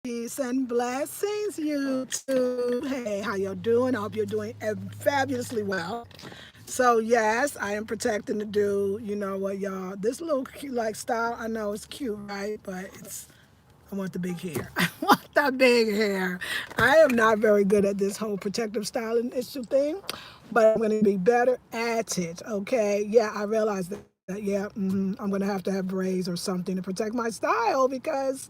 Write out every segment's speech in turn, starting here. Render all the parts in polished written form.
Peace and blessings, YouTube. Hey, how y'all doing? I hope you're doing fabulously well. So yes, I am protecting the dude. You know what, y'all? This little cute like style, I know it's cute, right? But I want the big hair. I want the big hair. I am not very good at this whole protective styling issue thing, but I'm going to be better at it. Okay? Yeah, I realize that. Yeah, I'm going to have braids or something to protect my style because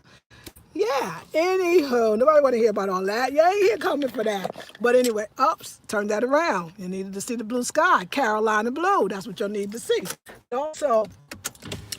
yeah, anywho, nobody want to hear about all that. You ain't here coming for that. But anyway, oops, turn that around. You needed to see the blue sky, Carolina blue. That's what you'll need to see. Also,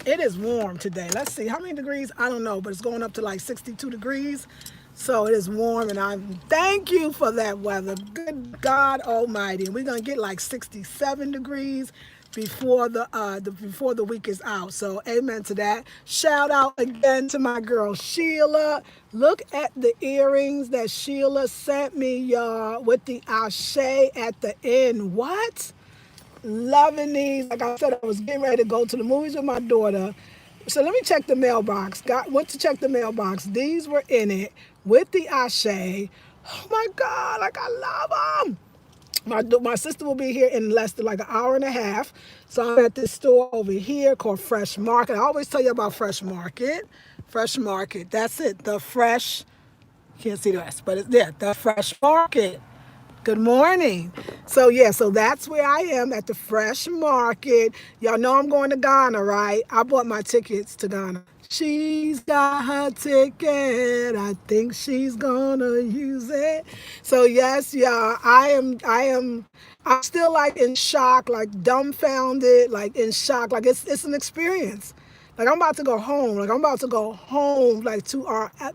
it is warm today. Let's see, how many degrees? I don't know, but it's going up to like 62 degrees. So it is warm, and I thank you for that weather. Good God Almighty. And we're gonna get like 67 degrees before the week is out. So amen to that. Shout out again to my girl Sheila. Look at the earrings that Sheila sent me, y'all, with the ashe at the end. What? Loving these. Like I said, I was getting ready to go to the movies with my daughter. So let me check the mailbox. Went to check the mailbox. These were in it with the ashe. Oh my God, like I love them. My sister will be here in less than like an hour and a half. So I'm at this store over here called Fresh Market. I always tell you about Fresh Market. Fresh Market. That's it. The Fresh. Can't see the rest, but it's there. The Fresh Market. Good morning. So yeah, so that's where I am at the Fresh Market. Y'all know I'm going to Ghana, right? I bought my tickets to Ghana. She's got her ticket. I think she's gonna use it. So yes, y'all, I'm still like in shock, like dumbfounded, like in shock. Like it's an experience. Like I'm about to go home. Like I'm about to go home, like to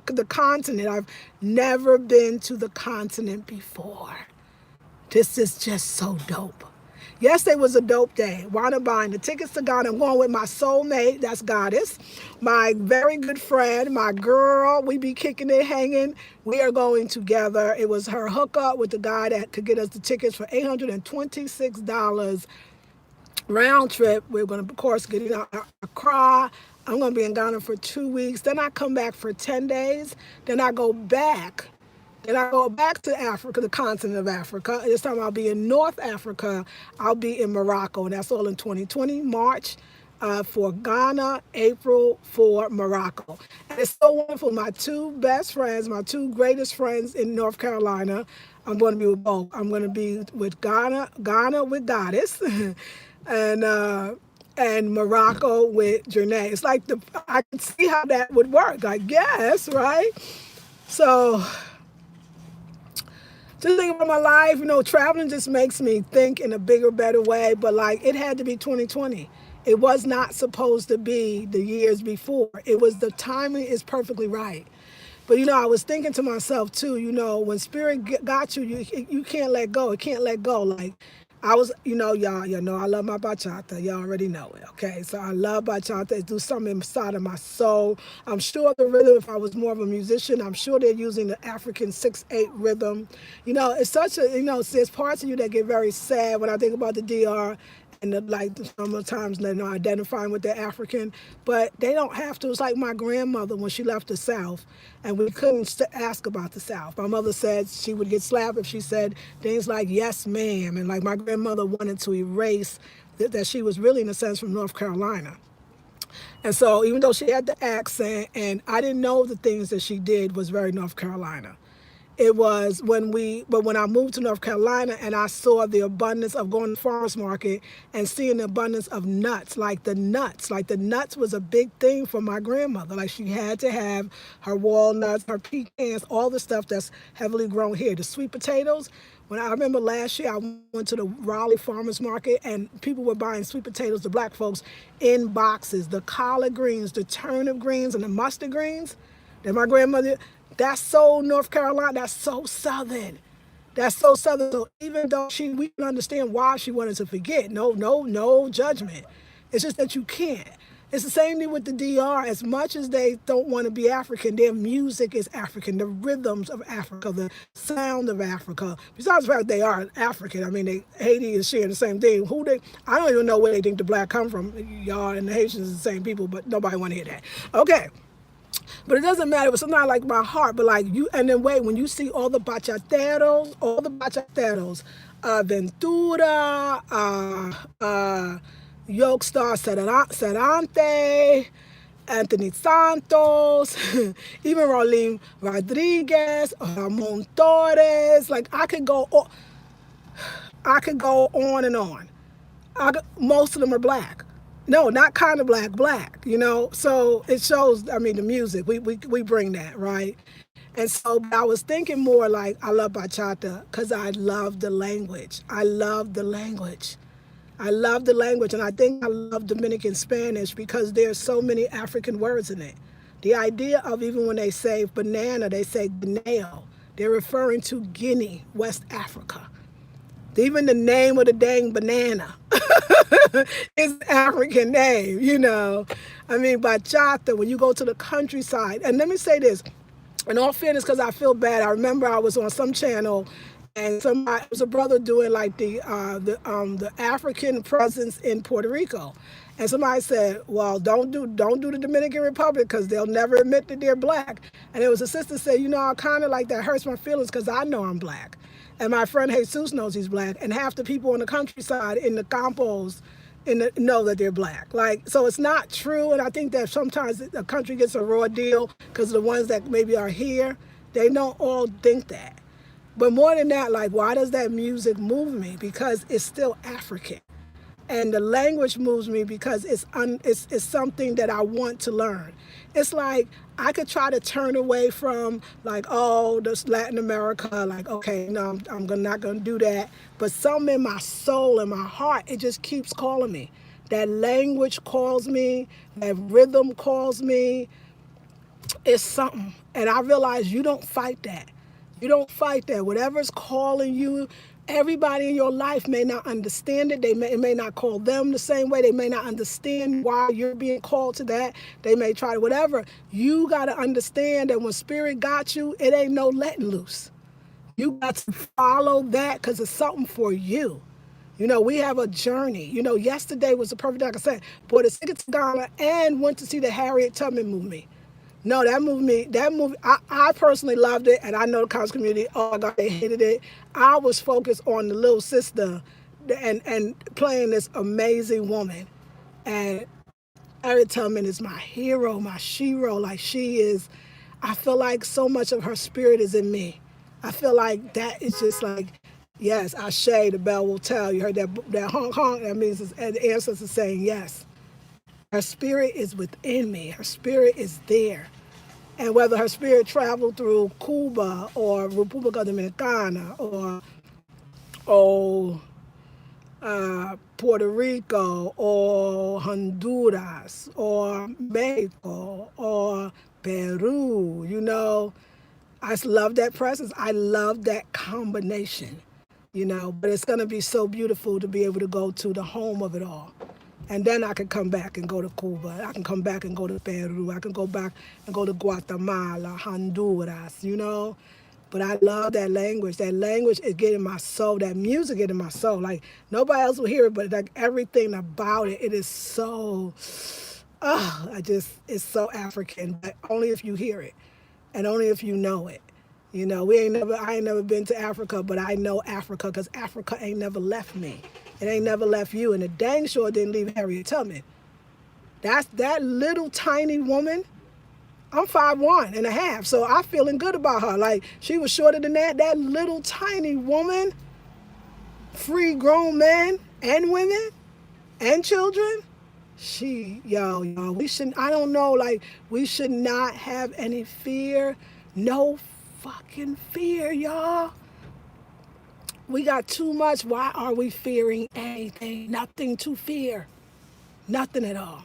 the continent. I've never been to the continent before. This is just so dope. Yesterday was a dope day. Wound up buying the tickets to Ghana. I'm going with my soulmate, that's Goddess, my very good friend, my girl. We be kicking it, hanging. We are going together. It was her hookup with the guy that could get us the tickets for $826 round trip. We're going to, of course, get in Accra. I'm going to be in Ghana for 2 weeks. Then I come back for 10 days. Then I go back. Then I go back to Africa, the continent of Africa. This time I'll be in North Africa. I'll be in Morocco. And that's all in 2020, March for Ghana, April for Morocco. And it's so wonderful. My two best friends, my two greatest friends in North Carolina, I'm going to be with both. I'm going to be with Ghana with Goddess, and Morocco with Janae. It's like I can see how that would work, I guess, right? So just think about my life, traveling just makes me think in a bigger, better way. But like, it had to be 2020. It was not supposed to be the years before. It was, the timing is perfectly right. But I was thinking to myself too, when spirit got you, you can't let go. It can't let go. Like I was, y'all know I love my bachata. Y'all already know it, okay? So I love bachata. It do something inside of my soul. I'm sure the rhythm, if I was more of a musician, I'm sure they're using the African 6/8 rhythm. It's such a, there's parts of you that get very sad when I think about the DR, and like sometimes they're not identifying with their African, but they don't have to. It's like my grandmother when she left the South, and we couldn't ask about the South. My mother said she would get slapped if she said things like "yes, ma'am," and like my grandmother wanted to erase that she was really, in a sense, from North Carolina. And so even though she had the accent, and I didn't know the things that she did was very North Carolina. It was when I moved to North Carolina and I saw the abundance of going to the farmer's market and seeing the abundance of nuts, like the nuts was a big thing for my grandmother. Like she had to have her walnuts, her pecans, all the stuff that's heavily grown here. The sweet potatoes. When I remember last year, I went to the Raleigh farmer's market and people were buying sweet potatoes, the black folks, in boxes. The collard greens, the turnip greens, and the mustard greens that my grandmother, that's so North Carolina, that's so Southern. That's so Southern. So even though we can understand why she wanted to forget. No judgment. It's just that you can't. It's the same thing with the DR. As much as they don't want to be African, their music is African. The rhythms of Africa, the sound of Africa. Besides the fact they are African, I mean, Haiti is sharing the same thing. I don't even know where they think the black come from. Y'all and the Haitians are the same people, but nobody want to hear that. Okay. But it doesn't matter. It's not like my heart, but like you. And then wait, when you see all the bachateros, Ventura, Yogstar Serante, Anthony Santos, even Raulín Rodriguez, Ramon Torres. Like I could go on and on. Most of them are black. No, not kind of black, black, you know. So it shows, I mean, the music, we bring that, right? And so I was thinking more like I love bachata because I love the language. I love the language. I love the language, and I think I love Dominican Spanish because there's so many African words in it. The idea of even when they say banana, they say guineo. They're referring to Guinea, West Africa. Even the name of the dang banana is an African name, you know. I mean, bachata, when you go to the countryside, and let me say this, in all fairness, because I feel bad, I remember I was on some channel and somebody, it was a brother doing like the African presence in Puerto Rico. And somebody said, well, don't do the Dominican Republic because they'll never admit that they're black. And it was a sister said, you know, I kind of like that hurts my feelings because I know I'm black. And my friend Jesus knows he's black. And half the people in the countryside, in the campos, know that they're black. Like, so it's not true. And I think that sometimes the country gets a raw deal because the ones that maybe are here, they don't all think that. But more than that, like, why does that music move me? Because it's still African. And the language moves me because it's something that I want to learn. It's like I could try to turn away from like, oh, this Latin America, like, okay, no, not gonna do that. But something in my soul and my heart, it just keeps calling me. That language calls me, that rhythm calls me. It's something. And I realize you don't fight that. You don't fight that. Whatever's calling you, everybody in your life may not understand it. It may not call them the same way. They may not understand why you're being called to that. They may try to whatever. You got to understand that when spirit got you, it ain't no letting loose. You got to follow that because it's something for you. You know, we have a journey. You know, yesterday was the perfect day. Like I said, bought a ticket to Ghana and went to see the Harriet Tubman movie. No, that movie, I personally loved it, and I know the college community, oh my God, they hated it. I was focused on the little sister and playing this amazing woman. And Harriet Tubman is my hero, my shero. Like, she is, I feel like so much of her spirit is in me. I feel like that is just like, yes, Ashe, the bell will tell. You heard that honk honk, that means the ancestors saying yes. Her spirit is within me. Her spirit is there. And whether her spirit traveled through Cuba or República Dominicana or Puerto Rico or Honduras or Mexico or Peru, you know, I just love that presence. I love that combination, you know, but it's going to be so beautiful to be able to go to the home of it all. And then I can come back and go to Cuba. I can come back and go to Peru. I can go back and go to Guatemala, Honduras, you know. But I love that language. That language is getting my soul. That music getting my soul. Like, nobody else will hear it, but like everything about it, it is so, it's so African. But only if you hear it and only if you know it. You know, I ain't never been to Africa, but I know Africa because Africa ain't never left me. It ain't never left you, and it dang sure didn't leave Harriet Tubman. That's that little tiny woman. I'm 5'1.5", so I'm feeling good about her. Like, she was shorter than that. That little tiny woman, free grown men and women and children. We shouldn't, I don't know, like, we should not have any fear. No fucking fear, y'all. We got too much. Why are we fearing anything? Nothing to fear. Nothing at all.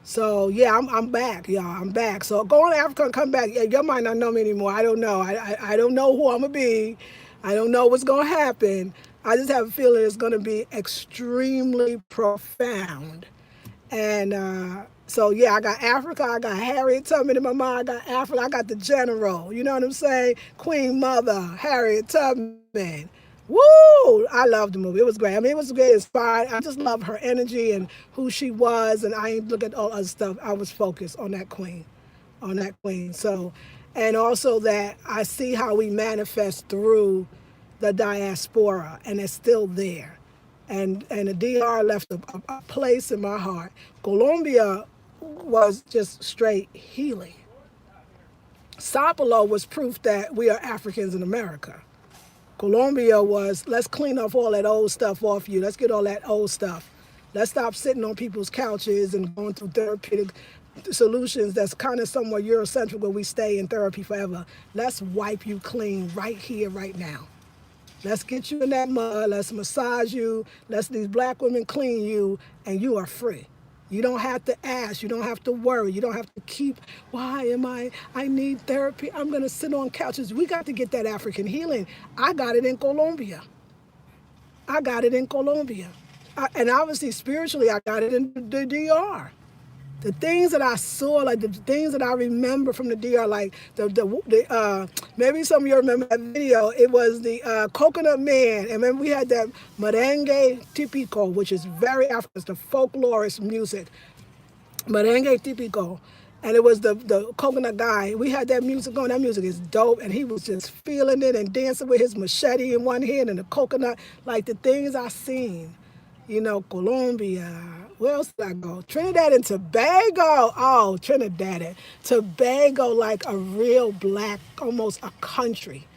So, yeah, I'm back, y'all. I'm back. So, going to Africa and come back. Yeah, y'all might not know me anymore. I don't know. I don't know who I'm going to be. I don't know what's going to happen. I just have a feeling it's going to be extremely profound. And so, yeah, I got Africa. I got Harriet Tubman in my mind. I got Africa. I got the general. You know what I'm saying? Queen Mother, Harriet Tubman. Woo! I loved the movie. It was great. I mean, it was great, inspired. I just love her energy and who she was, and I ain't look at all other stuff. I was focused on that queen. on that queen. So, and also that I see how we manifest through the diaspora, and it's still there. And the DR left a place in my heart. Colombia was just straight healing. Sao Paulo was proof that we are Africans in America. Colombia was, let's clean up all that old stuff off you. Let's get all that old stuff. Let's stop sitting on people's couches and going through therapeutic solutions that's kind of somewhat Eurocentric where we stay in therapy forever. Let's wipe you clean right here, right now. Let's get you in that mud. Let's massage you. Let's these black women clean you, and you are free. You don't have to ask. You don't have to worry. You don't have to keep, why am I need therapy. I'm going to sit on couches. We got to get that African healing. I got it in Colombia. I got it in Colombia. And obviously, spiritually, I got it in the DR. The things that I saw, like the things that I remember from the DR, like maybe some of you remember that video. It was the Coconut Man, and remember we had that merengue típico, which is very African, it's the folklorist music, merengue típico, and it was the coconut guy. We had that music going. That music is dope, and he was just feeling it and dancing with his machete in one hand and the coconut, like the things I seen. You know, Colombia. Where else did I go? Trinidad and Tobago. Oh, Trinidad and Tobago, like a real black, almost a country.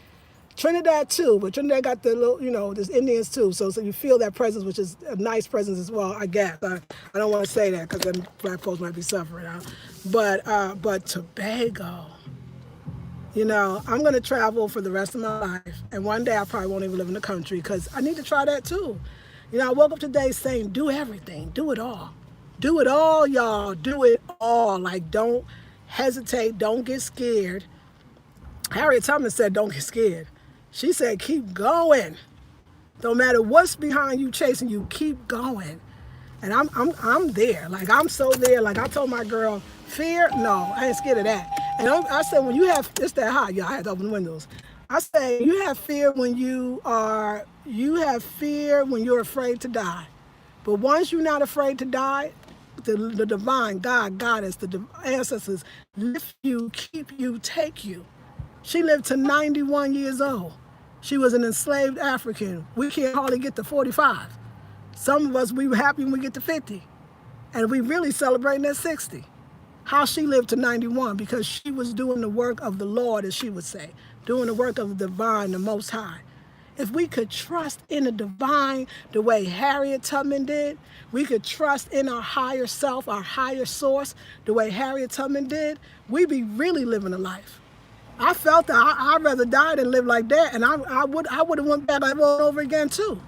Trinidad too, but Trinidad got the little, there's Indians too. So you feel that presence, which is a nice presence as well, I guess. I don't want to say that because then black folks might be suffering. But Tobago, I'm going to travel for the rest of my life. And one day I probably won't even live in the country because I need to try that too. I woke up today saying, do everything, do it all. Do it all, y'all, do it all. Like, don't hesitate, don't get scared. Harriet Tubman said, don't get scared. She said, keep going. No matter what's behind you chasing you, keep going. And I'm there. Like, I'm so there. Like, I told my girl, fear? No, I ain't scared of that. And I said, when you have, it's that hot, y'all, I had to open the windows. I say, you have fear when you're afraid to die. But once you're not afraid to die, the divine, God, Goddess, the ancestors lift you, keep you, take you. She lived to 91 years old. She was an enslaved African. We can't hardly get to 45. Some of us, we were happy when we get to 50. And we really celebrating at 60. How she lived to 91, because she was doing the work of the Lord, as she would say, doing the work of the divine, the Most High. If we could trust in the divine the way Harriet Tubman did, we could trust in our higher self, our higher source, the way Harriet Tubman did, we'd be really living a life. I felt that I'd rather die than live like that, and I would have went back all over again too.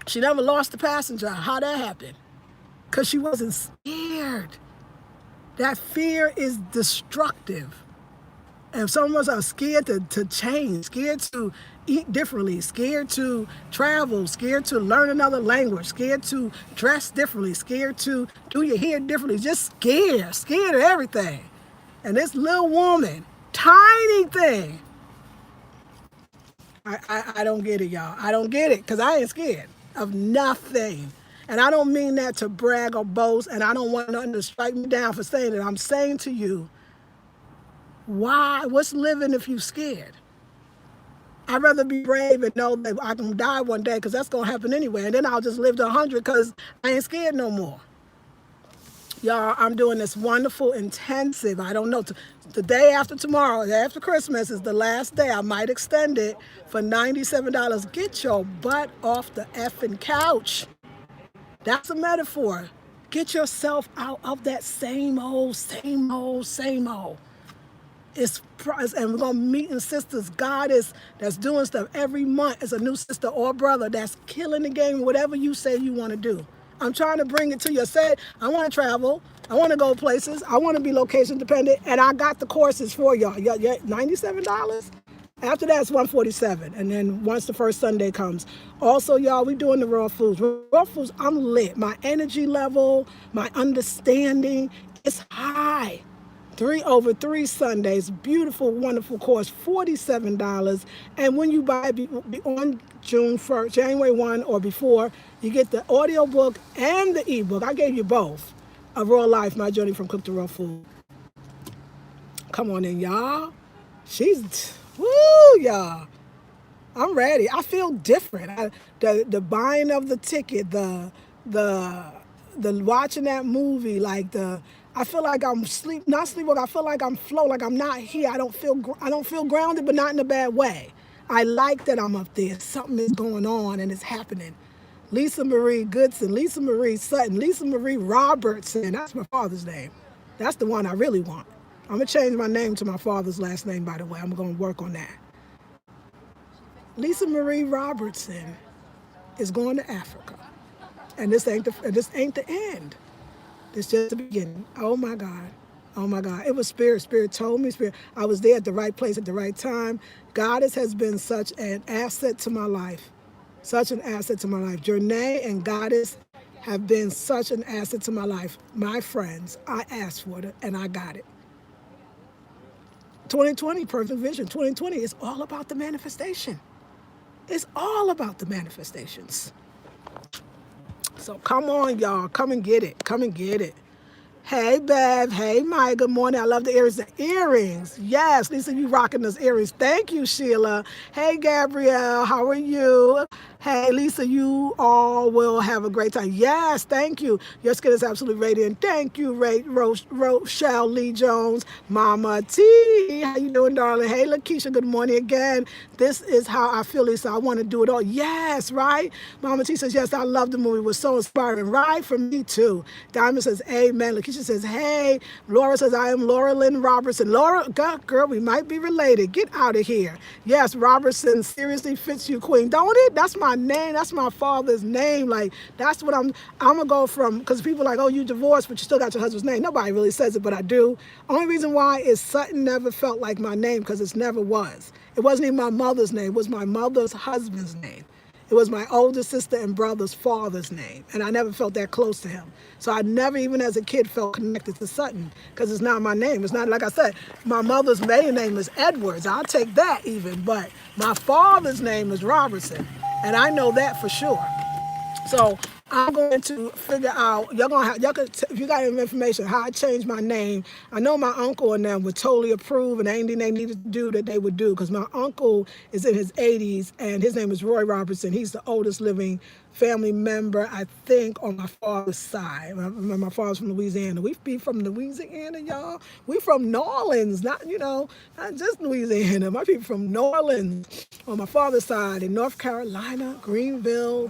She never lost the passenger. How that happened? Because she wasn't scared. That fear is destructive. And some of us are scared to change, scared to eat differently, scared to travel, scared to learn another language, scared to dress differently, scared to do your hair differently, just scared of everything. And this little woman, tiny thing, I don't get it, y'all. I don't get it, because I ain't scared of nothing. And I don't mean that to brag or boast, and I don't want nothing to strike me down for saying it. I'm saying to you, why? What's living if you scared? I'd rather be brave and know that I can die one day, because that's going to happen anyway. And then I'll just live to 100 because I ain't scared no more. Y'all, I'm doing this wonderful intensive. I don't know. The day after tomorrow, after Christmas, is the last day. I might extend it for $97. Get your butt off the effing couch. That's a metaphor. Get yourself out of that same old. And we're going to meet in sisters, goddess, that's doing stuff every month. It's a new sister or brother that's killing the game, whatever you say you want to do. I'm trying to bring it to you. I said, I want to travel. I want to go places. I want to be location dependent. And I got the courses for y'all. Yeah, $97? After that, it's $147. And then once the first Sunday comes. Also, y'all, we doing the raw foods. Raw foods, I'm lit. My energy level, my understanding is high. 3 Sundays, beautiful, wonderful course, $47. And when you buy on June 1st, January 1 or before, you get the audio book and the ebook. I gave you both. A Raw Life, My Journey from Cook to Raw Food. come on in, y'all. She's, woo, y'all. I'm ready. I feel different. The buying of the ticket, the the watching that movie, like I feel like I'm not sleepwalking. I feel like I'm flow, like I'm not here. I don't feel grounded, but not in a bad way. I like that I'm up there. Something is going on and it's happening. Lisa Marie Goodson, Lisa Marie Sutton, Lisa Marie Robertson. That's my father's name. That's the one I really want. I'm gonna change my name to my father's last name, by the way. I'm gonna work on that. Lisa Marie Robertson is going to Africa, and this ain't the end. It's just the beginning. Oh my God, oh my God! It was Spirit. Spirit told me. Spirit. I was there at the right place at the right time. Goddess has been such an asset to my life, such an asset to my life. Jernay and Goddess have been such an asset to my life. My friends, I asked for it and I got it. 2020, perfect vision. 2020 is all about the manifestation. It's all about the manifestations. So come on, y'all. Come and get it. Come and get it. Hey, Bev. Hey, Maya. Good morning. I love the earrings. The earrings. Yes, Lisa, you rocking those earrings. Thank you, Sheila. Hey, Gabrielle. How are you? Hey, Lisa, you all will have a great time. Yes, thank you. Your skin is absolutely radiant. Thank you, Rochelle Lee Jones. Mama T. How you doing, darling? Hey, Lakeisha. Good morning again. This is how I feel, Lisa. I want to do it all. Yes, right? Mama T says, yes, I love the movie. It was so inspiring. Right? For me, too. Diamond says, amen. Lakeisha says, hey. Laura says, I am Laura Lynn Robertson. Laura, girl, we might be related. Get out of here. Yes, Robertson seriously fits you, queen. Don't it? That's my name. That's my father's name. Like, that's what I'm going to go from, because people are like, oh, you divorced, but you still got your husband's name. Nobody really says it, but I do. Only reason why is Sutton never felt like my name, because it never was. It wasn't even my mother's name. It was my mother's husband's name. It was my older sister and brother's father's name, and I never felt that close to him. So I never, even as a kid, felt connected to Sutton, because it's not my name. It's not, like I said, my mother's maiden name is Edwards. I'll take that even, but my father's name is Robertson, and I know that for sure. So I'm going to figure out, if you got any information, how I changed my name. I know my uncle and them would totally approve, and anything they needed to do that they would do, because my uncle is in his 80s, and his name is Roy Robertson. He's the oldest living family member, I think, on my father's side. My father's from Louisiana. We be from Louisiana, y'all. We from New Orleans, not just Louisiana. My people from New Orleans on my father's side, in North Carolina, Greenville,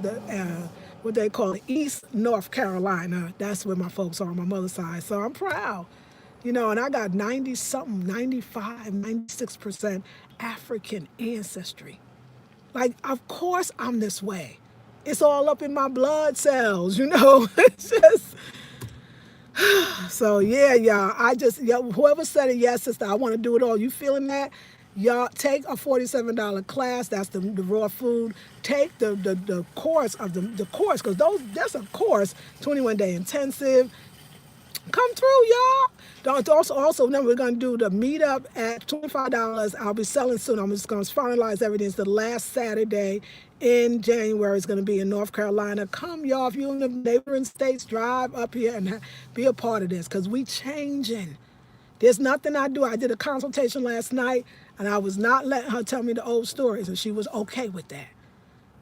what they call it, East North Carolina. That's where my folks are on my mother's side. So I'm proud, and I got 90-something, 95, 96% African ancestry. Like, of course I'm this way. It's all up in my blood cells, It's just, so yeah, y'all. Whoever said it, yes, sister, I want to do it all. You feeling that? Y'all take a $47 class. That's the raw food. Take the course the course, because that's a course, 21-day intensive. Come through, y'all. Also, then we're going to do the meetup at $25. I'll be selling soon. I'm just going to finalize everything. It's the last Saturday in January. It's going to be in North Carolina. Come, y'all. If you're in the neighboring states, drive up here and be a part of this, because we changing. There's nothing I do. I did a consultation last night, and I was not letting her tell me the old stories, and she was okay with that.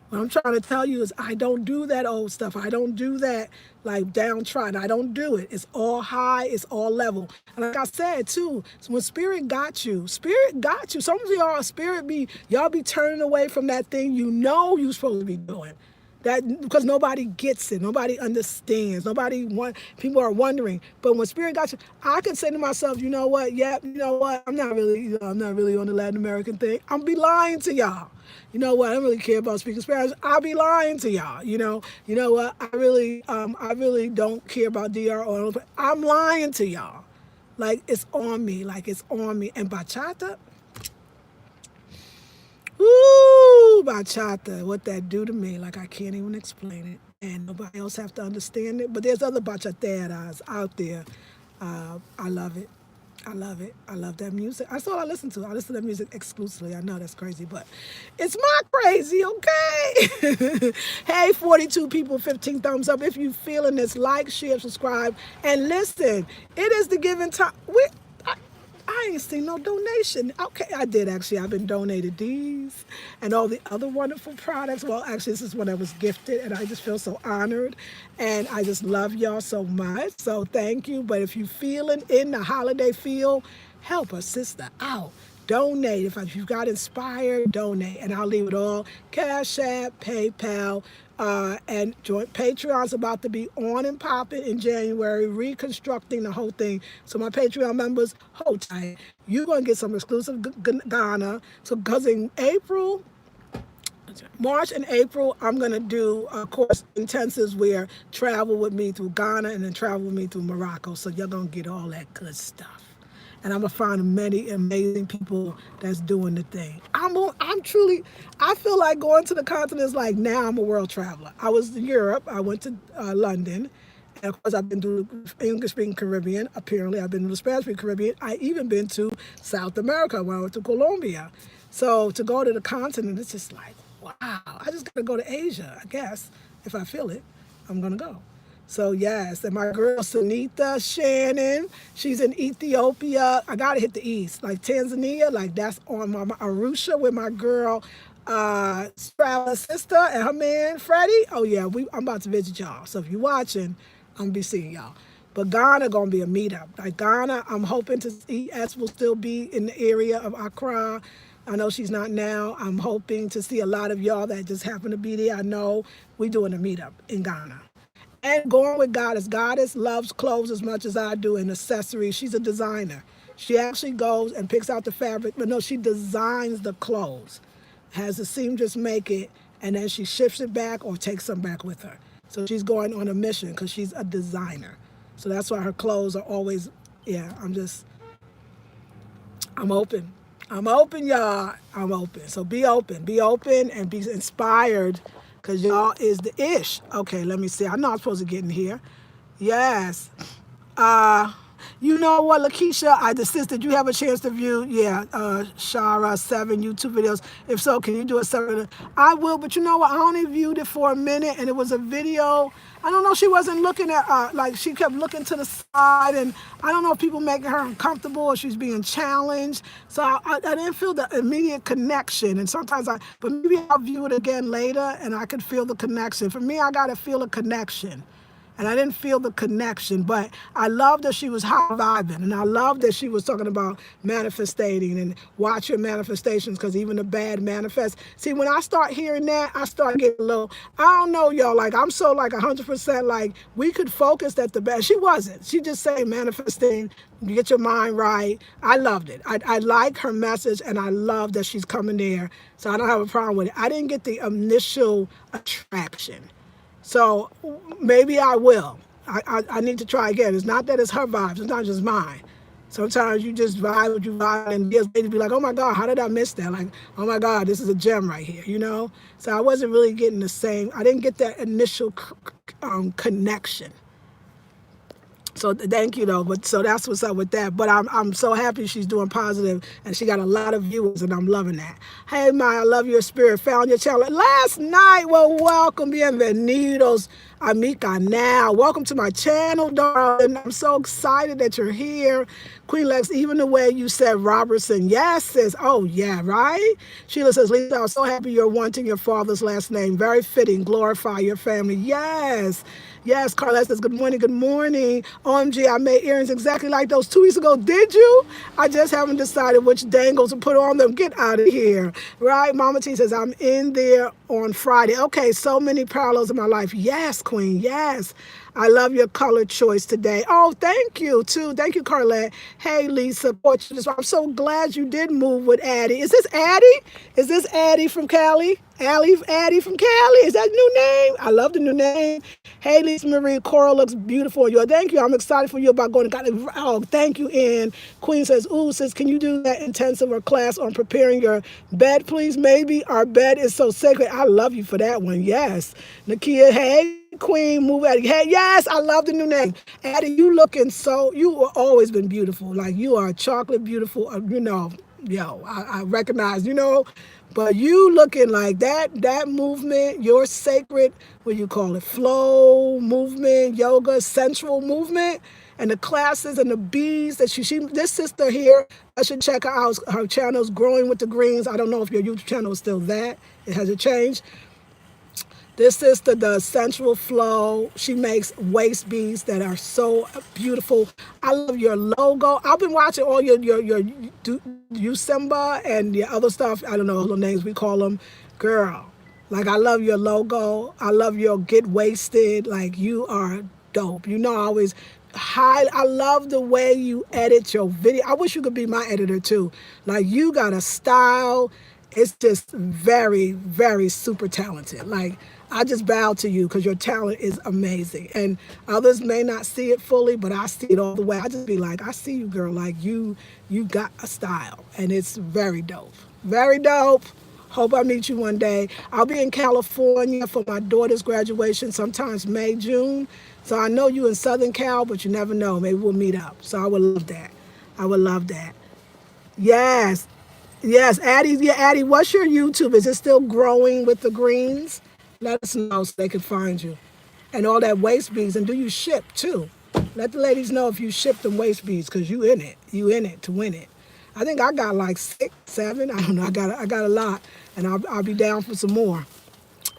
What I'm trying to tell you is I don't do that old stuff. I don't do that like downtrodden. I don't do it. It's all high. It's all level. And like I said too, when spirit got you. Some of y'all y'all be turning away from that thing you're supposed to be doing. That, because nobody gets it, nobody understands, people are wondering. But when spirit got you, I can say to myself, you know what? Yeah, you know what? I'm not really on the Latin American thing. I'm be lying to y'all. You know what? I don't really care about speaking Spanish. I'll be lying to y'all. You know what? I really don't care about DR or I'm lying to y'all. Like, it's on me. And bachata. Woo, bachata, what that do to me, like I can't even explain it, and nobody else have to understand it, but there's other bachateras out there. I love it. I love that music. That's all I listen to. I listen to that music exclusively. I know that's crazy, but it's my crazy, okay? Hey, 42 people, 15 thumbs up. If you feeling this, like, share, subscribe, and listen. It is the giving time. I I ain't seen no donation. Okay, I did actually. I've been donated these and all the other wonderful products. Well, actually, this is what I was gifted, and I just feel so honored. And I just love y'all so much. So thank you. But if you feeling in the holiday feel, help a sister out. Donate. If you got inspired, donate. And I'll leave it all. Cash App, PayPal, and joint Patreon's about to be on and popping in January, reconstructing the whole thing. So my Patreon members, hold tight. You're going to get some exclusive Ghana. So because in March and April, I'm going to do a course intensives where travel with me through Ghana and then travel with me through Morocco. So you're going to get all that good stuff. And I'm gonna find many amazing people that's doing the thing. I'm truly, I feel like going to the continent is like now I'm a world traveler. I was in Europe, I went to London, and of course I've been to the English-speaking Caribbean, apparently I've been to the Spanish-speaking Caribbean, I even been to South America when I went to Colombia. So to go to the continent, it's just like, wow, I just gotta go to Asia, I guess. If I feel it, I'm gonna go. So yes, and my girl Sunita Shannon, she's in Ethiopia. I gotta hit the east, like Tanzania, like that's on my Arusha with my girl Stralla's sister and her man Freddie. Oh yeah, I'm about to visit y'all. So if you're watching, I'm gonna be seeing y'all. But Ghana gonna be a meetup. Like Ghana, I'm hoping to see ES will still be in the area of Accra. I know she's not now. I'm hoping to see a lot of y'all that just happen to be there. I know we doing a meetup in Ghana. And going with Goddess. Goddess loves clothes as much as I do and accessories. She's a designer. She actually goes and picks out the fabric, but no, she designs the clothes. Has the seamstress make it, and then she ships it back or takes some back with her. So she's going on a mission because she's a designer. So that's why her clothes are always, yeah, I'm open. I'm open, y'all. I'm open. So be open and be inspired. Because y'all is the ish. Okay, let me see. I know I'm supposed to get in here. Yes. You know what, Lakeisha, I desist. Did you have a chance to view, Shara 7 YouTube videos? If so, can you do a 7? I will, but you know what? I only viewed it for a minute, and it was a video. I don't know, she wasn't looking at, like, she kept looking to the side, and I don't know if people making her uncomfortable or she's being challenged. So I didn't feel the immediate connection, and sometimes but maybe I'll view it again later, and I could feel the connection. For me, I got to feel a connection. And I didn't feel the connection, but I love that she was high vibing, and I love that she was talking about manifestating and watch your manifestations, because even the bad manifest. See, when I start hearing that, I start getting a little, I don't know, y'all, like I'm so like 100% like we could focus at the bad. She wasn't. She just saying manifesting, get your mind right. I loved it. I like her message, and I love that she's coming there, so I don't have a problem with it. I didn't get the initial attraction. So maybe I will. I need to try again. It's not that it's her vibes. It's not just mine. Sometimes you just vibe what you vibe, and years later be like, oh my God, how did I miss that? Like, oh my God, this is a gem right here, you know? So I wasn't really getting the same. I didn't get that initial connection. So thank you though, but so that's what's up with that. But I'm so happy she's doing positive, and she got a lot of viewers, and I'm loving that. Hey Maya, I love your spirit. Found your channel last night. Well, welcome, bienvenidos, amica. Now, welcome to my channel, darling. I'm so excited that you're here, Queen Lex. Even the way you said Robertson, yes, sis. Oh yeah, right. Sheila says, Lisa, I'm so happy you're wanting your father's last name. Very fitting. Glorify your family. Yes. Yes, Carlette says, good morning, good morning. OMG, I made earrings exactly like those 2 weeks ago. Did you? I just haven't decided which dangles to put on them. Get out of here. Right? Mama T says, I'm in there on Friday. Okay, so many parallels in my life. Yes, Queen, yes. I love your color choice today. Oh, thank you, too. Thank you, Carlette. Hey, Lisa. I'm so glad you did move with Addie. Is this Addie? Is this Addie from Cali? Addie from Cali. Is that a new name? I love the new name. Hey, Lisa Marie. Coral looks beautiful. Yo, thank you. I'm excited for you about going to God. Oh, thank you, Ann. Queen says, ooh, sis, can you do that intensive or class on preparing your bed, please? Maybe our bed is so sacred. I love you for that one. Yes. Nakia, hey. Queen, move Addie. Hey, yes, I love the new name. Addie, you looking so, you always been beautiful. Like, you are chocolate beautiful, you know, yo, I recognize, you know, but you looking like that movement, your sacred, what you call it, flow movement, yoga, sensual movement. and the classes and the bees that she this sister here, I should check her out. Her channel's Growing with the Greens. I don't know if your YouTube channel is still that. It hasn't changed. This sister does sensual flow. She makes waist beads that are so beautiful. I love your logo. I've been watching all your Usimba and your other stuff. I don't know all the names we call them. Girl, like I love your logo. I love your Get Wasted. Like you are dope. You know, I always I love the way you edit your video. I wish you could be my editor too. Like you got a style. It's just very, very super talented. Like I just bow to you because your talent is amazing. And others may not see it fully, but I see it all the way. I just be like, I see you, girl. Like you got a style, and it's very dope. Very dope. Hope I meet you one day. I'll be in California for my daughter's graduation, sometimes May, June. So I know you in Southern Cal, but you never know. Maybe we'll meet up. So I would love that. I would love that. Yes. Yes, Addie, yeah, Addie, what's your YouTube? Is it still Growing with the Greens? Let us know so they can find you. And all that waist beads. And do you ship too? Let the ladies know if you ship them waist beads because you in it. You in it to win it. I think I got like 6, 7. I don't know. I got a lot. And I'll be down for some more.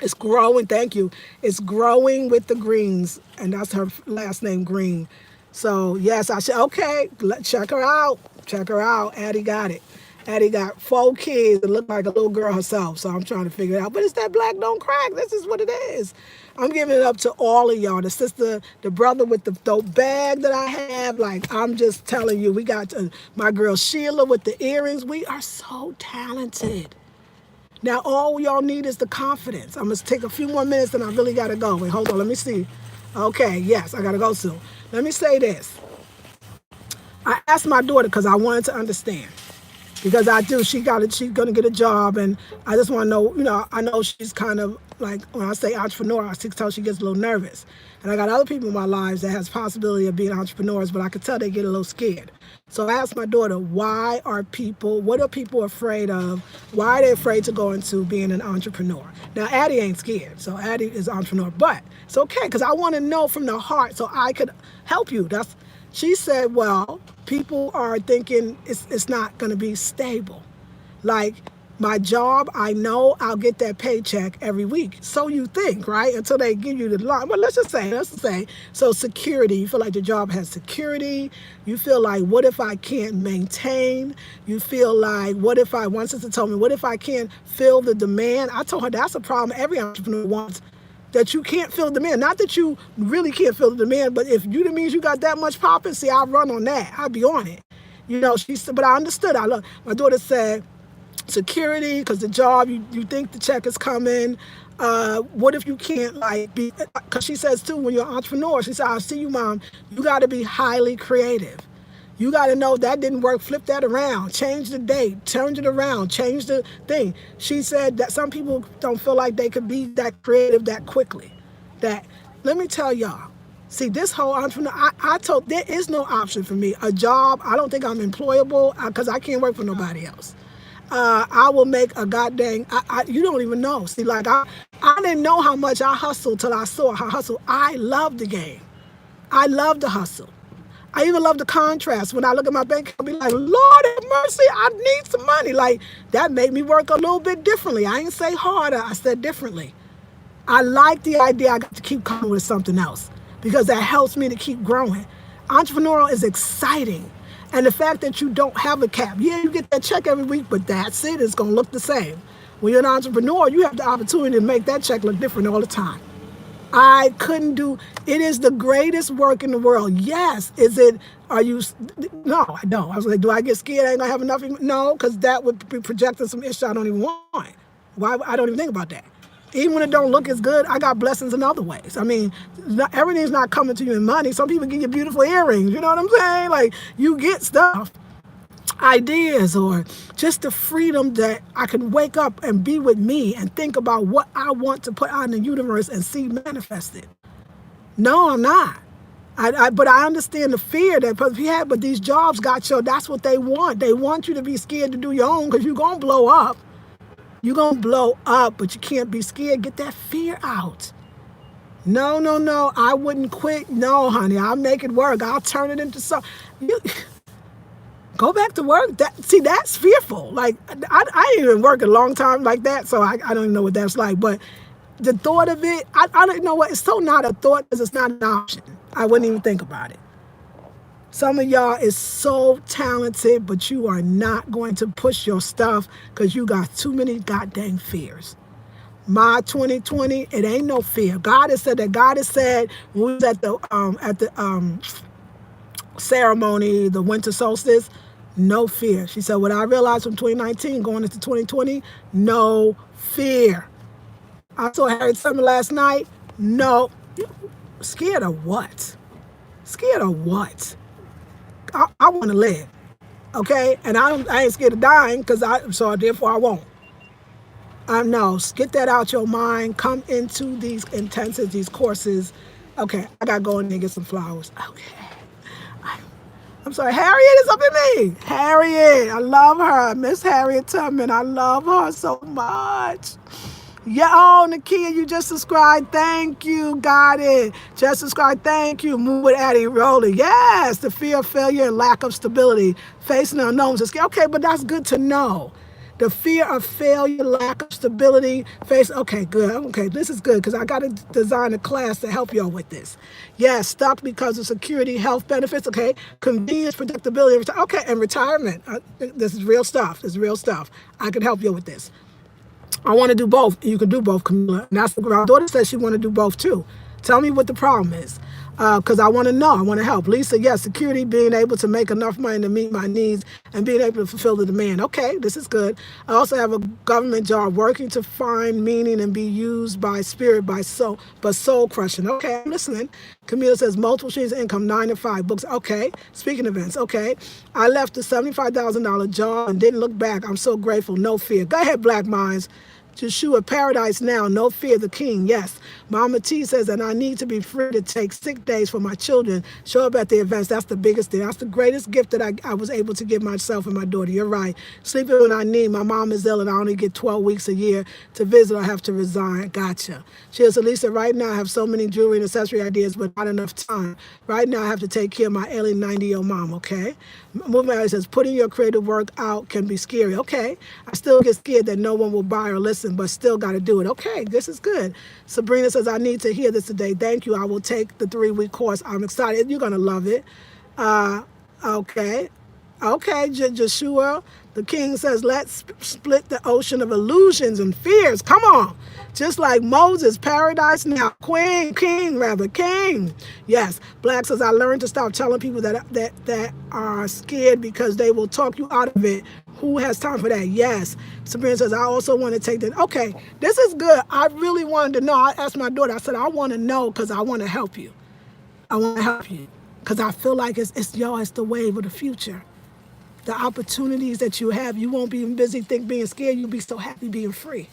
It's Growing. Thank you. It's Growing with the Greens. And that's her last name, Green. So, yes, I should. Okay, check her out. Check her out. Addie got it. Addie got 4 kids that look like a little girl herself, so I'm trying to figure it out. But it's that black don't crack. This is what it is. I'm giving it up to all of y'all. The sister, the brother with the dope bag that I have. Like, I'm just telling you, we got my girl Sheila with the earrings. We are so talented. Now, all y'all need is the confidence. I'm going to take a few more minutes, and I really got to go. Wait, hold on. Let me see. Okay, yes, I got to go soon. Let me say this. I asked my daughter because I wanted to understand. Because I do, she's going to get a job, and I just want to know, you know, I know she's kind of like, when I say entrepreneur, I can tell she gets a little nervous. And I got other people in my lives that has possibility of being entrepreneurs, but I could tell they get a little scared. So I asked my daughter, what are people afraid of? Why are they afraid to go into being an entrepreneur? Now, Addie ain't scared, so Addie is an entrepreneur, but it's okay, because I want to know from the heart so I could help you. She said, well, people are thinking it's not going to be stable. Like my job, I know I'll get that paycheck every week. So you think, right? Until they give you the line. Well, let's say, so security. You feel like the job has security. You feel like, what if I can't maintain? You feel like, one sister told me, what if I can't fill the demand? I told her that's a problem every entrepreneur wants. That you can't fill the demand. Not that you really can't fill the demand, but if you means you got that much popping, see, I'll run on that. I'll be on it. You know, she said, but I understood. My daughter said, security, because the job, you think the check is coming. What if you can't be, because she says too, when you're an entrepreneur, she said, I see you, Mom, you got to be highly creative. You got to know that didn't work. Flip that around. Change the date. Turn it around. Change the thing. She said that some people don't feel like they could be that creative that quickly. Let me tell y'all. See, this whole entrepreneur, I told there is no option for me. A job, I don't think I'm employable because I can't work for nobody else. I will make a goddamn, you don't even know. See, like I didn't know how much I hustled till I saw how hustle. I love the game. I love the hustle. I even love the contrast. When I look at my bank, I'll be like, Lord have mercy, I need some money. Like, that made me work a little bit differently. I ain't say harder, I said differently. I like the idea I got to keep coming with something else because that helps me to keep growing. Entrepreneurial is exciting. And the fact that you don't have a cap, yeah, you get that check every week, but that's it. It's going to look the same. When you're an entrepreneur, you have the opportunity to make that check look different all the time. I couldn't do, it is the greatest work in the world. Yes. No, I don't. I was like, do I get scared? I ain't gonna have enough? No, because that would be projecting some issue I don't even want. Why? I don't even think about that. Even when it don't look as good, I got blessings in other ways. I mean, everything's not coming to you in money. Some people give you beautiful earrings. You know what I'm saying? Like, you get stuff. Ideas or just the freedom that I can wake up and be with me and think about what I want to put out in the universe and see manifested. No, I'm not. But I understand the fear that but these jobs that's what they want. They want you to be scared to do your own because you're going to blow up. You're going to blow up, but you can't be scared. Get that fear out. No, no, no. I wouldn't quit. No, honey. I'll make it work. I'll turn it into something. You go back to work. That's fearful. Like I ain't even worked a long time like that, so I don't even know what that's like. But the thought of it, I don't know what. It's so not a thought because it's not an option. I wouldn't even think about it. Some of y'all is so talented, but you are not going to push your stuff because you got too many goddamn fears. My 2020, it ain't no fear. God has said that. God has said when we was at the ceremony, the winter solstice, no fear. She said, what I realized from 2019 going into 2020, no fear. I saw Harriet Tubman last night. No. Scared of what? Scared of what? I want to live, okay? And I ain't scared of dying so therefore I won't. No, get that out your mind. Come into these intensives, these courses. Okay, I got to go in there and get some flowers. Okay. I'm sorry, Harriet is up in me. Harriet, I love her. Miss Harriet Tubman, I love her so much. Yeah, oh, Nakia, you just subscribed. Thank you. Got it. Just subscribed. Thank you. Move with Addie Rowley. Yes, the fear of failure and lack of stability. Facing the unknowns is scary. Okay, but that's good to know. The fear of failure, lack of stability, okay, good. Okay, this is good because I got to design a class to help y'all with this. Yes, stuck because of security, health benefits, okay, convenience, predictability, okay, and retirement. This is real stuff. This is real stuff. I can help you with this. I want to do both. You can do both, Camila. And that's my daughter says she want to do both too. Tell me what the problem is. Because I want to know. I want to help. Lisa, yes, security, being able to make enough money to meet my needs and being able to fulfill the demand. Okay, this is good. I also have a government job, working to find meaning and be used by spirit, but soul crushing. Okay, I'm listening. Camila says multiple streams of income, 9 to 5 books. Okay, speaking events. Okay, I left a $75,000 job and didn't look back. I'm so grateful. No fear. Go ahead, Black Minds. Yeshua, paradise now, no fear, the king. Yes. Mama T says that I need to be free to take sick days for my children, show up at the events. That's the biggest thing. That's the greatest gift that I was able to give myself and my daughter. You're right. Sleeping when I need. My mom is ill and I only get 12 weeks a year to visit. I have to resign. Gotcha. She says, Elisa, right now I have so many jewelry and accessory ideas, but not enough time. Right now I have to take care of my ailing 90-year-old mom, okay? Movement says, putting your creative work out can be scary. Okay. I still get scared that no one will buy or listen, but still got to do it. Okay, this is good. Sabrina says, I need to hear this today. Thank you. I will take the 3-week course. I'm excited. You're going to love it. Okay. Okay, Joshua. The king says, let's split the ocean of illusions and fears. Come on. Just like Moses, paradise now. King. Yes. Black says, I learned to stop telling people that are scared because they will talk you out of it. Who has time for that? Yes. Sabrina says, I also want to take that. Okay, this is good. I really wanted to know. I asked my daughter, I said, I want to know because I want to help you. I want to help you because I feel like it's the wave of the future. The opportunities that you have, you won't be busy being scared. You'll be so happy being free.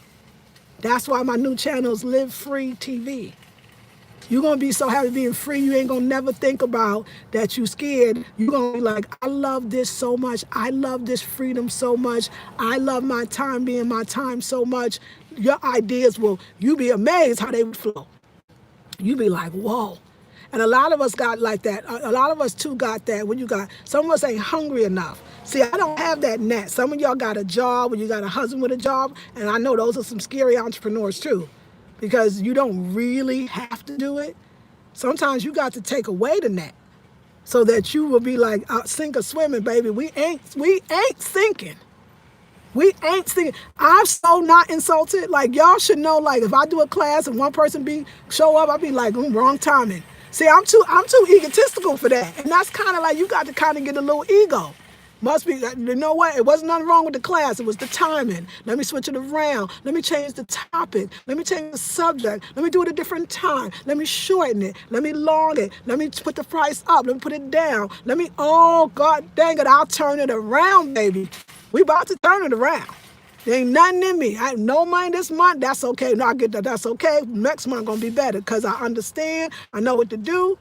That's why my new channel is Live Free TV. You're going to be so happy being free, you ain't going to never think about that you scared. You're going to be like, I love this so much. I love this freedom so much. I love my time being my time so much. Your ideas you'll be amazed how they would flow. You be like, whoa. And a lot of us got like that. A lot of us too got that when some of us ain't hungry enough. See, I don't have that net. Some of y'all got a job or you got a husband with a job. And I know those are some scary entrepreneurs too, because you don't really have to do it. Sometimes you got to take away the net so that you will be like, sink or swimming, baby. We ain't sinking. We ain't sinking. I'm so not insulted. Like, y'all should know, like, if I do a class and one person show up, I'll be like, wrong timing. See, I'm too egotistical for that. And that's kind of like, you got to kind of get a little ego. Must be, you know what? It wasn't nothing wrong with the class. It was the timing. Let me switch it around. Let me change the topic. Let me change the subject. Let me do it a different time. Let me shorten it. Let me long it. Let me put the price up. Let me put it down. Oh, God dang it, I'll turn it around, baby. We about to turn it around. There ain't nothing in me. I have no money this month. That's okay. No, I get that. That's okay. Next month going to be better because I understand. I know what to do.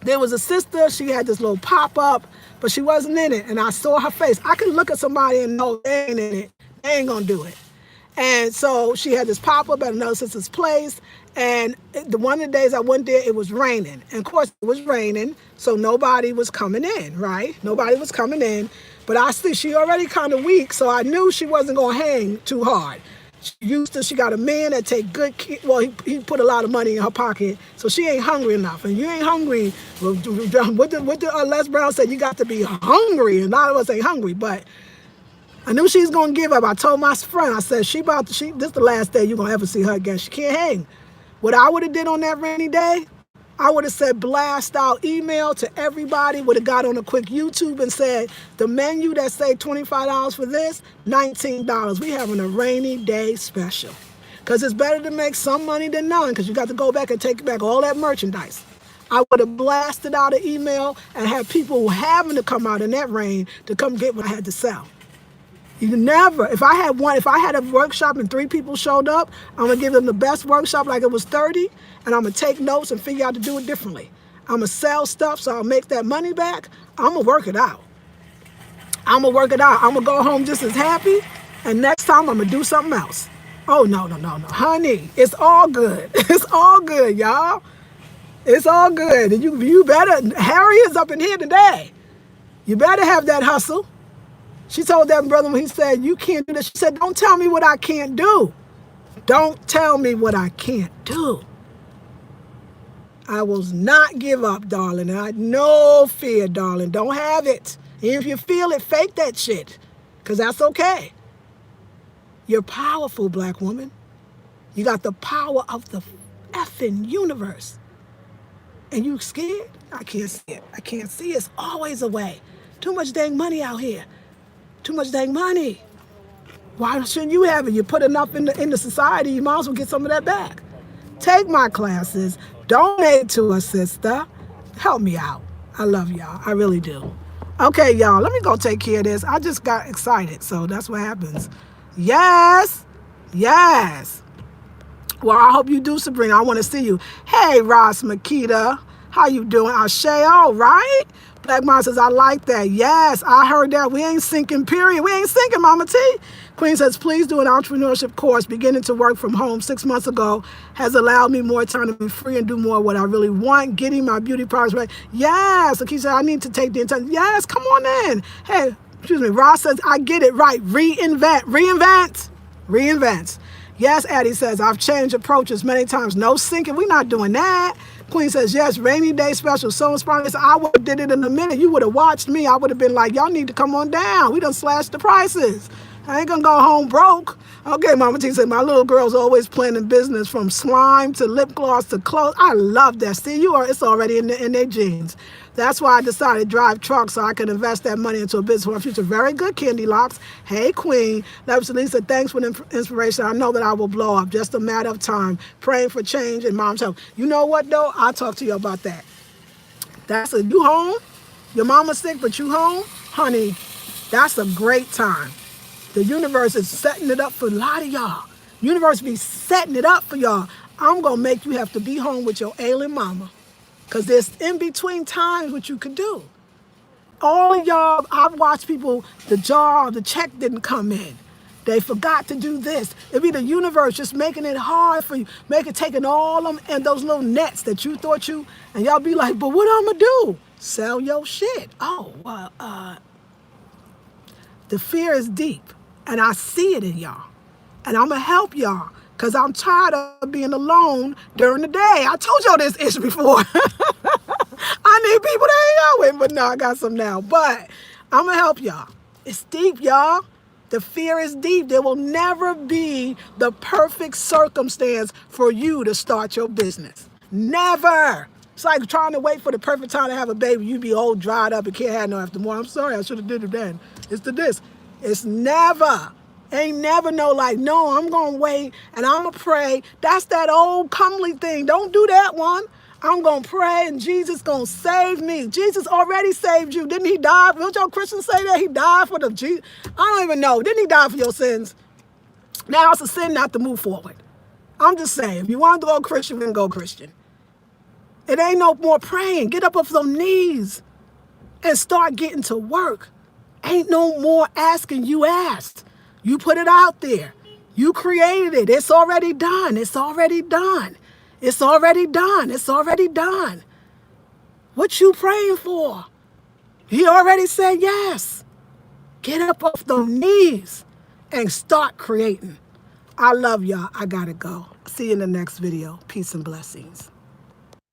There was a sister, she had this little pop-up, but she wasn't in it. And I saw her face. I could look at somebody and know they ain't in it. They ain't going to do it. And so she had this pop-up at another sister's place. And one of the days I went there, it was raining. And of course, it was raining, so nobody was coming in, right? Nobody was coming in. But I see she already kind of weak, so I knew she wasn't going to hang too hard. She got a man that take good care. Well, he put a lot of money in her pocket, so she ain't hungry enough. And you ain't hungry. What the Les Brown said, you got to be hungry. And a lot of us ain't hungry, but I knew she was going to give up. I told my friend, I said, this is the last day you're going to ever see her again. She can't hang. What I would have did on that rainy day, I would have said blast out email to everybody, would have got on a quick YouTube and said, the menu that say $25 for this, $19. We having a rainy day special. Because it's better to make some money than none, because you got to go back and take back all that merchandise. I would have blasted out an email and had people having to come out in that rain to come get what I had to sell. You never, if I had a workshop and 3 people showed up, I'm going to give them the best workshop like it was 30, and I'm going to take notes and figure out to do it differently. I'm going to sell stuff so I'll make that money back. I'm going to work it out. I'm going to go home just as happy, and next time I'm going to do something else. Oh, no. Honey, it's all good. It's all good, y'all. It's all good. And you better, Harry is up in here today. You better have that hustle. She told that brother when he said, you can't do this. She said, don't tell me what I can't do. Don't tell me what I can't do. I will not give up, darling. I no fear, darling. Don't have it. And if you feel it, fake that shit. Because that's okay. You're powerful, black woman. You got the power of the effing universe. And you scared? I can't see it. I can't see it. It's always a way. Too much dang money out here. Too much dang money. Why shouldn't you have it? You put enough in the society, you might as well get some of that back. Take my classes. Donate to a sister. Help me out. I love y'all. I really do. Okay, y'all, let me go take care of this. I just got excited, so that's what happens. Yes. Well, I hope you do, Sabrina. I want to see you. Hey, Ross Makita. How you doing? Ashe, all right? Black Mom says, I like that. Yes, I heard that. We ain't sinking, period. We ain't sinking, Mama T. Queen says, please do an entrepreneurship course. Beginning to work from home 6 months ago has allowed me more time to be free and do more of what I really want. Getting my beauty products right. Yes. Lakeisha said, I need to take the intent. Yes, come on in. Hey, excuse me. Ross says, I get it right. Reinvent. Yes, Addie says, I've changed approaches many times. No sinking. We're not doing that. Queen says, yes, rainy day special. So inspiring. I would have did it in a minute. You would have watched me. I would have been like, y'all need to come on down. We done slashed the prices. I ain't gonna go home broke. Okay, Mama T said, my little girl's always planning business from slime to lip gloss to clothes. I love that. See, it's already in their genes. That's why I decided to drive trucks so I can invest that money into a business for my future. Very good, Candy Locks. Hey, Queen. Lisa, thanks for the inspiration. I know that I will blow up. Just a matter of time. Praying for change and mom's health. You know what, though? I'll talk to you about that. You home? Your mama's sick, but you home? Honey, that's a great time. The universe is setting it up for a lot of y'all. Universe be setting it up for y'all. I'm going to make you have to be home with your ailing mama. Because there's in between times what you could do. All of y'all, I've watched people, the check didn't come in. They forgot to do this. It'd be the universe just making it hard for you. Taking all them and those little nets that you thought and y'all be like, but what I'm going to do? Sell your shit. Oh, well, the fear is deep. And I see it in y'all. And I'm going to help y'all. Because I'm tired of being alone during the day. I told y'all this issue before. I need people to hang out with. But no, I got some now. But I'm going to help y'all. It's deep, y'all. The fear is deep. There will never be the perfect circumstance for you to start your business. Never. It's like trying to wait for the perfect time to have a baby. You be old, dried up, and can't have no after more. I'm sorry, I should have did it then. It's this. It's never. Ain't never no, I'm going to wait and I'm going to pray. That's that old comely thing. Don't do that one. I'm going to pray and Jesus going to save me. Jesus already saved you. Didn't he die? Don't y'all Christians say that? He died for I don't even know. Didn't he die for your sins? Now it's a sin not to move forward. I'm just saying, if you want to go Christian, then go Christian. It ain't no more praying. Get up off those knees and start getting to work. Ain't no more asking. You asked. You put it out there. You created it. It's already done. It's already done. It's already done. It's already done. What you praying for? He already said yes. Get up off those knees and start creating. I love y'all. I gotta go. See you in the next video. Peace and blessings.